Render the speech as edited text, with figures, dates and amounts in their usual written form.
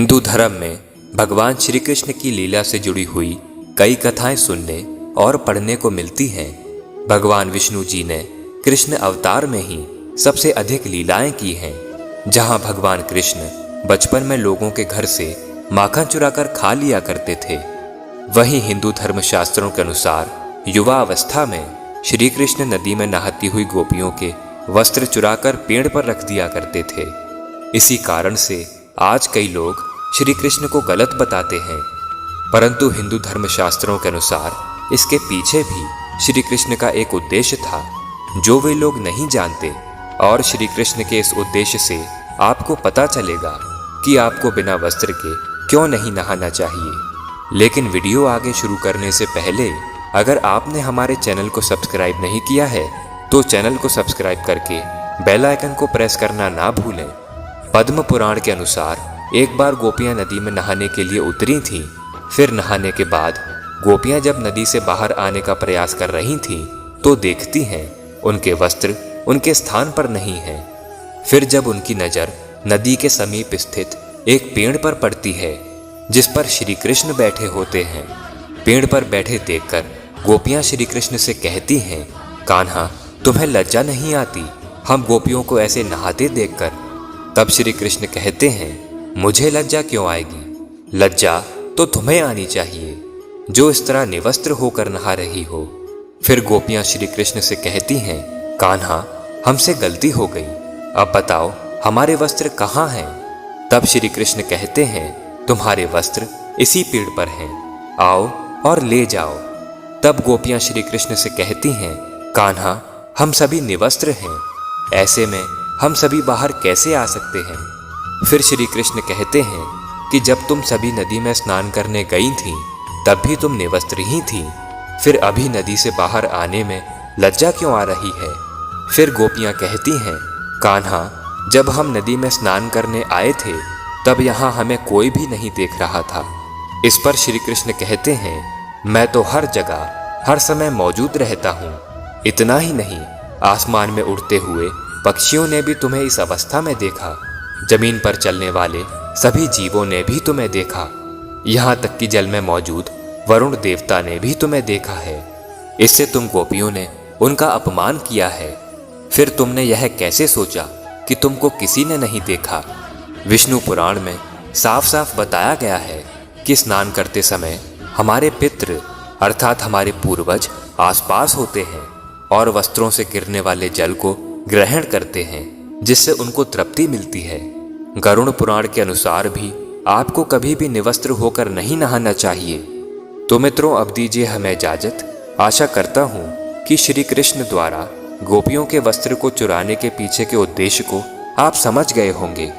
हिंदू धर्म में भगवान श्री कृष्ण की लीला से जुड़ी हुई कई कथाएं सुनने और पढ़ने को मिलती हैं। भगवान विष्णु जी ने कृष्ण अवतार में ही सबसे अधिक लीलाएं की हैं। जहां भगवान कृष्ण बचपन में लोगों के घर से माखन चुराकर खा लिया करते थे, वहीं हिंदू धर्म शास्त्रों के अनुसार युवा अवस्था में श्री कृष्ण नदी में नहाती हुई गोपियों के वस्त्र चुराकर पेड़ पर रख दिया करते थे। इसी कारण से आज कई लोग श्री कृष्ण को गलत बताते हैं, परंतु हिंदू धर्म शास्त्रों के अनुसार इसके पीछे भी श्री कृष्ण का एक उद्देश्य था जो वे लोग नहीं जानते। और श्री कृष्ण के इस उद्देश्य से आपको पता चलेगा कि आपको बिना वस्त्र के क्यों नहीं नहाना चाहिए। लेकिन वीडियो आगे शुरू करने से पहले अगर आपने हमारे चैनल को सब्सक्राइब नहीं किया है तो चैनल को सब्सक्राइब करके बेल आइकन को प्रेस करना ना भूलें। पद्म पुराण के अनुसार एक बार गोपियां नदी में नहाने के लिए उतरी थीं। फिर नहाने के बाद गोपियां जब नदी से बाहर आने का प्रयास कर रही थीं तो देखती हैं उनके वस्त्र उनके स्थान पर नहीं हैं। फिर जब उनकी नज़र नदी के समीप स्थित एक पेड़ पर पड़ती है जिस पर श्री कृष्ण बैठे होते हैं। पेड़ पर बैठे देखकर गोपियां श्री कृष्ण से कहती हैं, कान्हा तुम्हें लज्जा नहीं आती हम गोपियों को ऐसे नहाते देखकर? तब श्री कृष्ण कहते हैं, मुझे लज्जा क्यों आएगी? लज्जा तो तुम्हें आनी चाहिए जो इस तरह निवस्त्र होकर नहा रही हो। फिर गोपियां श्री कृष्ण से कहती हैं, कान्हा हमसे गलती हो गई, अब बताओ हमारे वस्त्र कहाँ हैं? तब श्री कृष्ण कहते हैं, तुम्हारे वस्त्र इसी पेड़ पर हैं, आओ और ले जाओ। तब गोपियां श्री कृष्ण से कहती हैं, कान्हा हम सभी निवस्त्र हैं, ऐसे में हम सभी बाहर कैसे आ सकते हैं? फिर श्री कृष्ण कहते हैं कि जब तुम सभी नदी में स्नान करने गई थीं तब भी तुम निवस्त्र ही थीं, फिर अभी नदी से बाहर आने में लज्जा क्यों आ रही है? फिर गोपियां कहती हैं, कान्हा जब हम नदी में स्नान करने आए थे तब यहाँ हमें कोई भी नहीं देख रहा था। इस पर श्री कृष्ण कहते हैं, मैं तो हर जगह हर समय मौजूद रहता हूँ। इतना ही नहीं, आसमान में उड़ते हुए पक्षियों ने भी तुम्हें इस अवस्था में देखा, जमीन पर चलने वाले सभी जीवों ने भी तुम्हें देखा, यहाँ तक कि जल में मौजूद वरुण देवता ने भी तुम्हें देखा है। इससे तुम गोपियों ने उनका अपमान किया है। फिर तुमने यह कैसे सोचा कि तुमको किसी ने नहीं देखा? विष्णु पुराण में साफ साफ बताया गया है कि स्नान करते समय हमारे पितृ अर्थात हमारे पूर्वज आसपास होते हैं और वस्त्रों से गिरने वाले जल को ग्रहण करते हैं, जिससे उनको तृप्ति मिलती है। गरुड़ पुराण के अनुसार भी आपको कभी भी निवस्त्र होकर नहीं नहाना चाहिए। तो मित्रों, अब दीजिए हमें इजाजत। आशा करता हूँ कि श्री कृष्ण द्वारा गोपियों के वस्त्र को चुराने के पीछे के उद्देश्य को आप समझ गए होंगे।